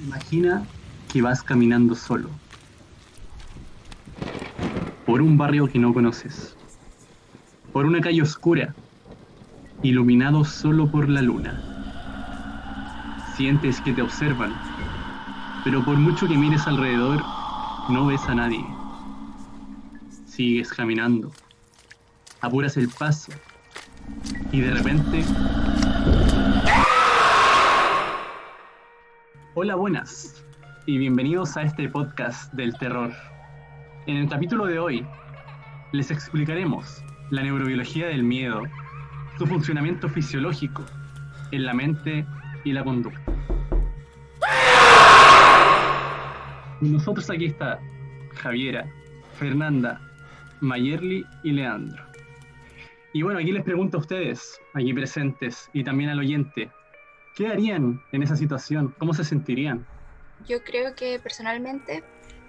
Imagina que vas caminando solo por un barrio que no conoces, por una calle oscura, iluminado solo por la luna. Sientes que te observan, pero por mucho que mires alrededor, no ves a nadie. Sigues caminando, apuras el paso y de repente... Hola, buenas y bienvenidos a este podcast del terror. En el capítulo de hoy les explicaremos la neurobiología del miedo, su funcionamiento fisiológico en la mente y la conducta. Con nosotros aquí está Javiera, Fernanda, Mayerly y Leandro. Y bueno, aquí les pregunto a ustedes, aquí presentes, y también al oyente, ¿qué harían en esa situación? ¿Cómo se sentirían? Yo creo que personalmente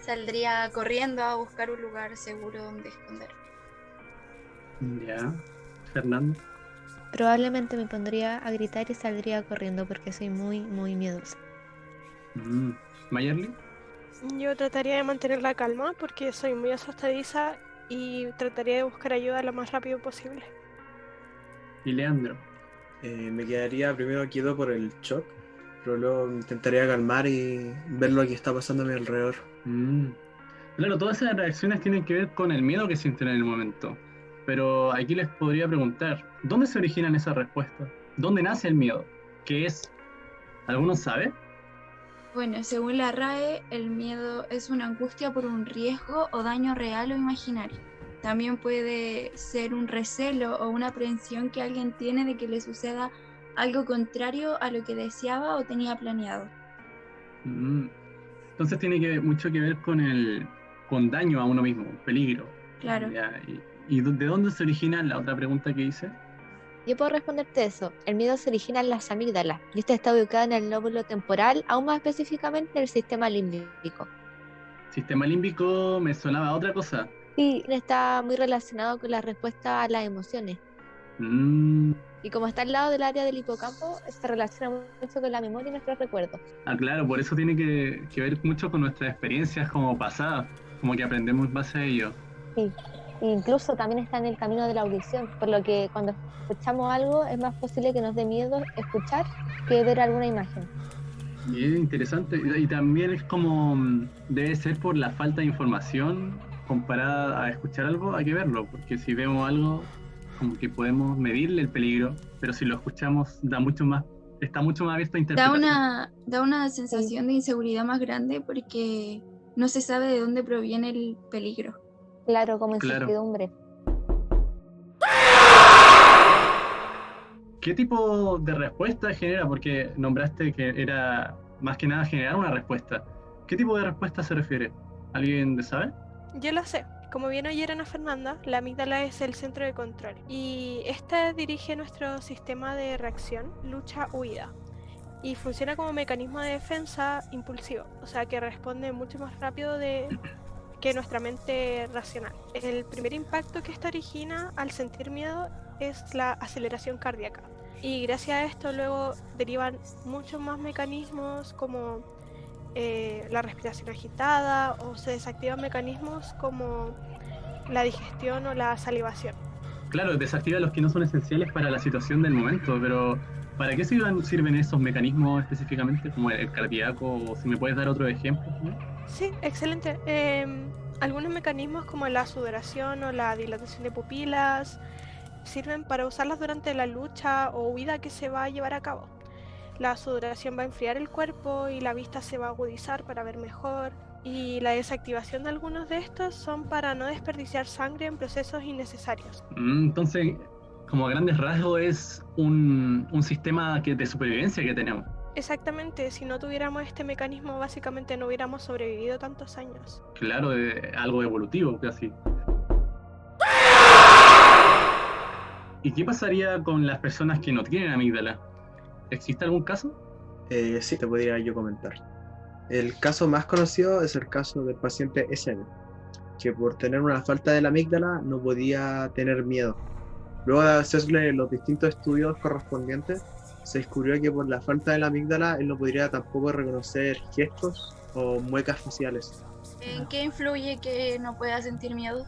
saldría corriendo a buscar un lugar seguro donde esconderme. Ya, Fernanda. Probablemente me pondría a gritar y saldría corriendo porque soy muy miedosa. Mayerly. Yo trataría de mantener la calma porque soy muy asustadiza y trataría de buscar ayuda lo más rápido posible. Y Leandro. Me quedaría primero quieto por el shock, pero luego intentaría calmar y ver lo que está pasando a mi alrededor. Claro, todas esas reacciones tienen que ver con el miedo que sienten en el momento. Pero aquí les podría preguntar, ¿dónde se originan esas respuestas? ¿Dónde nace el miedo? ¿Qué es? ¿Alguno sabe? Bueno, según la RAE, el miedo es una angustia por un riesgo o daño real o imaginario. También puede ser un recelo o una aprehensión que alguien tiene de que le suceda algo contrario a lo que deseaba o tenía planeado. Entonces tiene mucho que ver con daño a uno mismo, peligro. Claro. Ya, ¿y de dónde se origina la otra pregunta que hice? Yo puedo responderte eso. El miedo se origina en las amígdalas y esta está ubicada en el lóbulo temporal, aún más específicamente en el sistema límbico. Sistema límbico me sonaba a otra cosa. Sí, está muy relacionado con la respuesta a las emociones. Y como está al lado del área del hipocampo, se relaciona mucho con la memoria y nuestros recuerdos. Claro, por eso tiene que ver mucho con nuestras experiencias como pasadas, como que aprendemos en base a ello. Sí, e incluso también está en el camino de la audición, por lo que cuando escuchamos algo es más posible que nos dé miedo escuchar que ver alguna imagen. Y es interesante, y también es como, debe ser por la falta de información comparada a escuchar algo, hay que verlo, porque si vemos algo, como que podemos medirle el peligro, pero si lo escuchamos está mucho más abierto a interpretación. Da una sensación de inseguridad más grande porque no se sabe de dónde proviene el peligro. Claro, como incertidumbre. ¿Qué tipo de respuesta genera? Porque nombraste que era más que nada generar una respuesta. ¿Qué tipo de respuesta se refiere? ¿Alguien sabe? Yo lo sé. Como bien oyeron a Fernanda, la amígdala es el centro de control y esta dirige nuestro sistema de reacción, lucha-huida, y funciona como mecanismo de defensa impulsivo, o sea que responde mucho más rápido que nuestra mente racional. El primer impacto que esto origina al sentir miedo es la aceleración cardíaca y gracias a esto luego derivan muchos más mecanismos como la respiración agitada, o se desactivan mecanismos como la digestión o la salivación. Claro, desactiva los que no son esenciales para la situación del momento, pero ¿para qué sirven esos mecanismos específicamente, como el cardíaco, o si me puedes dar otro ejemplo? ¿No? Sí, excelente. Algunos mecanismos como la sudoración o la dilatación de pupilas sirven para usarlas durante la lucha o huida que se va a llevar a cabo. La sudoración va a enfriar el cuerpo y la vista se va a agudizar para ver mejor. Y la desactivación de algunos de estos son para no desperdiciar sangre en procesos innecesarios. Entonces, como a grandes rasgos, es un sistema de supervivencia que tenemos. Exactamente, si no tuviéramos este mecanismo, básicamente no hubiéramos sobrevivido tantos años. Claro, algo evolutivo casi. ¿Y qué pasaría con las personas que no tienen amígdala? ¿Existe algún caso? Sí, te podría yo comentar. El caso más conocido es el caso del paciente SM, que por tener una falta de la amígdala no podía tener miedo. Luego de hacerle los distintos estudios correspondientes, se descubrió que por la falta de la amígdala él no podría tampoco reconocer gestos o muecas faciales. ¿En qué influye que no pueda sentir miedo?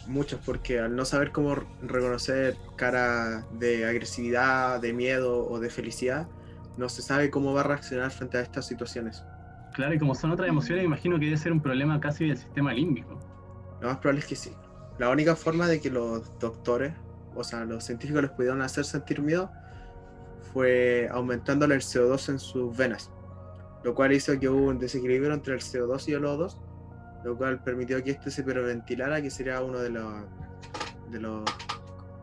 Muchos, porque al no saber cómo reconocer cara de agresividad, de miedo o de felicidad, no se sabe cómo va a reaccionar frente a estas situaciones. Claro, y como son otras emociones, imagino que debe ser un problema casi del sistema límbico. Lo más probable es que sí. La única forma de que los doctores, o sea, los científicos les pudieron hacer sentir miedo fue aumentándole el CO2 en sus venas, lo cual hizo que hubo un desequilibrio entre el CO2 y el O2, lo cual permitió que este se hiperventilara, que sería uno de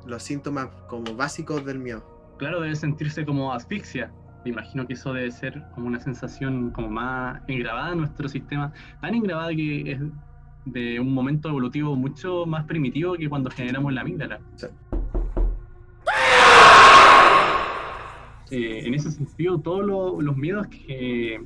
los síntomas como básicos del miedo. Claro, debe sentirse como asfixia. Me imagino que eso debe ser como una sensación como más engravada en nuestro sistema, tan engravada que es de un momento evolutivo mucho más primitivo que cuando generamos la amígdala. Sí. En ese sentido, todos los miedos que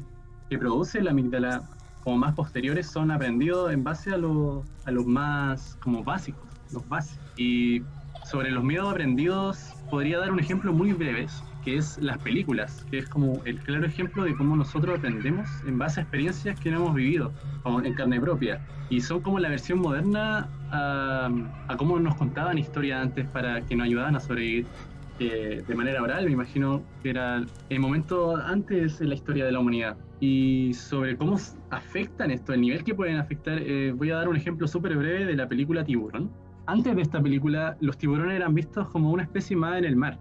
produce la amígdala como más posteriores son aprendidos en base a los más como básicos, los básicos. Y sobre los miedos aprendidos podría dar un ejemplo muy breve, que es las películas, que es como el claro ejemplo de cómo nosotros aprendemos en base a experiencias que no hemos vivido, como en carne propia. Y son como la versión moderna a cómo nos contaban historias antes para que nos ayudaran a sobrevivir de manera oral. Me imagino que era el momento antes en la historia de la humanidad. Y sobre cómo afectan esto, el nivel que pueden afectar, voy a dar un ejemplo súper breve de la película Tiburón. Antes de esta película, los tiburones eran vistos como una especie más en el mar,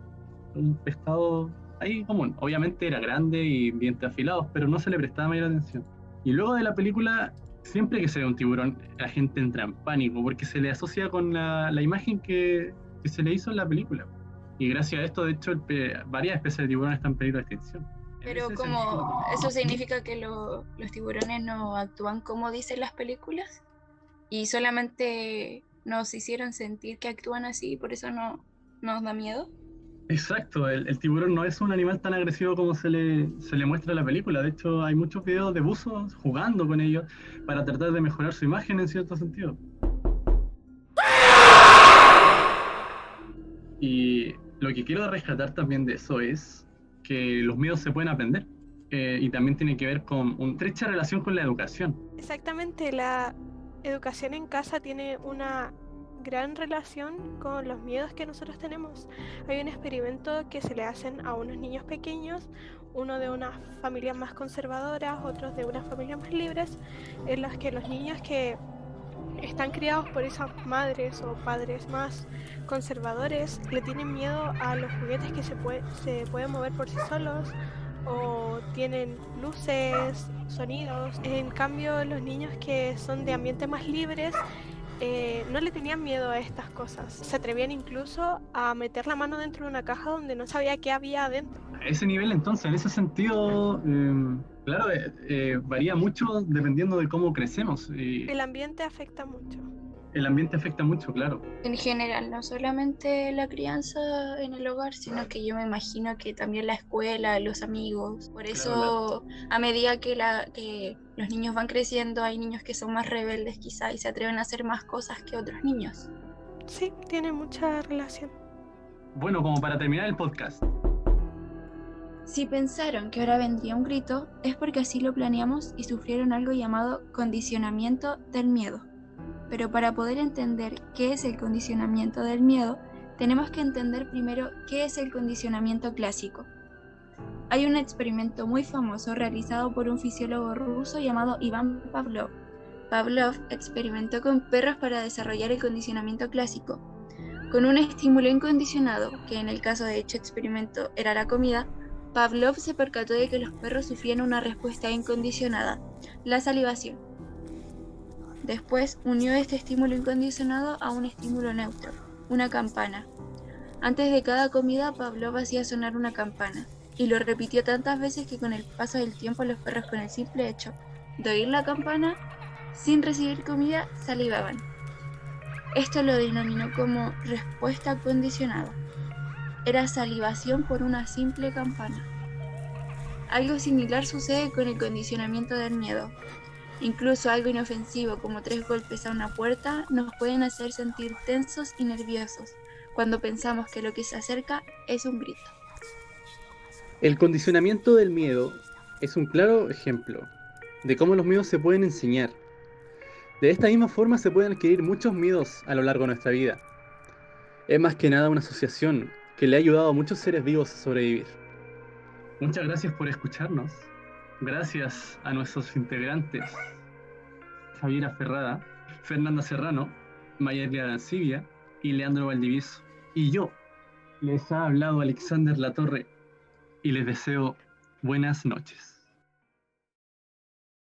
un pescado ahí común. Obviamente era grande y dientes afilados, pero no se le prestaba mayor atención. Y luego de la película, siempre que se ve un tiburón, la gente entra en pánico porque se le asocia con la imagen que se le hizo en la película. Y gracias a esto, de hecho, varias especies de tiburones están en peligro de extinción. Pero como eso significa que los tiburones no actúan como dicen las películas y solamente nos hicieron sentir que actúan así, por eso no nos da miedo. Exacto, el tiburón no es un animal tan agresivo como se le muestra en la película. De hecho, hay muchos videos de buzos jugando con ellos para tratar de mejorar su imagen en cierto sentido. Y lo que quiero rescatar también de eso es que los miedos se pueden aprender, y también tiene que ver con una estrecha relación con la educación. Exactamente, la educación en casa tiene una gran relación con los miedos que nosotros tenemos. Hay un experimento que se le hacen a unos niños pequeños, uno de unas familias más conservadoras, otros de unas familias más libres, en los que los niños que están criados por esas madres o padres más conservadores le tienen miedo a los juguetes que se pueden mover por sí solos o tienen luces, sonidos. En cambio, los niños que son de ambientes más libres no le tenían miedo a estas cosas. Se atrevían incluso a meter la mano dentro de una caja donde no sabía qué había adentro. A ese nivel, entonces, en ese sentido, claro, varía mucho dependiendo de cómo crecemos. El ambiente afecta mucho. El ambiente afecta mucho, claro. En general, no solamente la crianza en el hogar, sino que yo me imagino que también la escuela, los amigos. Por eso, claro, a medida que los niños van creciendo, hay niños que son más rebeldes quizá y se atreven a hacer más cosas que otros niños. Sí, tiene mucha relación. Bueno, como para terminar el podcast. Si pensaron que ahora vendría un grito, es porque así lo planeamos y sufrieron algo llamado condicionamiento del miedo. Pero para poder entender qué es el condicionamiento del miedo, tenemos que entender primero qué es el condicionamiento clásico. Hay un experimento muy famoso realizado por un fisiólogo ruso llamado Iván Pavlov. Pavlov experimentó con perros para desarrollar el condicionamiento clásico. Con un estímulo incondicionado, que en el caso de dicho experimento era la comida, Pavlov se percató de que los perros sufrían una respuesta incondicionada, la salivación. Después unió este estímulo incondicionado a un estímulo neutro, una campana. Antes de cada comida, Pavlov hacía sonar una campana, y lo repitió tantas veces que con el paso del tiempo los perros, con el simple hecho de oír la campana, sin recibir comida, salivaban. Esto lo denominó como respuesta condicionada. Era salivación por una simple campana. Algo similar sucede con el condicionamiento del miedo. Incluso algo inofensivo como 3 golpes a una puerta nos pueden hacer sentir tensos y nerviosos cuando pensamos que lo que se acerca es un grito. El condicionamiento del miedo es un claro ejemplo de cómo los miedos se pueden enseñar. De esta misma forma se pueden adquirir muchos miedos a lo largo de nuestra vida. Es más que nada una asociación que le ha ayudado a muchos seres vivos a sobrevivir. Muchas gracias por escucharnos. Gracias a nuestros integrantes Javiera Ferrada, Fernanda Serrano, Mayerly Arancibia y Leandro Valdivieso. Y yo, les ha hablado Alexander Latorre y les deseo buenas noches.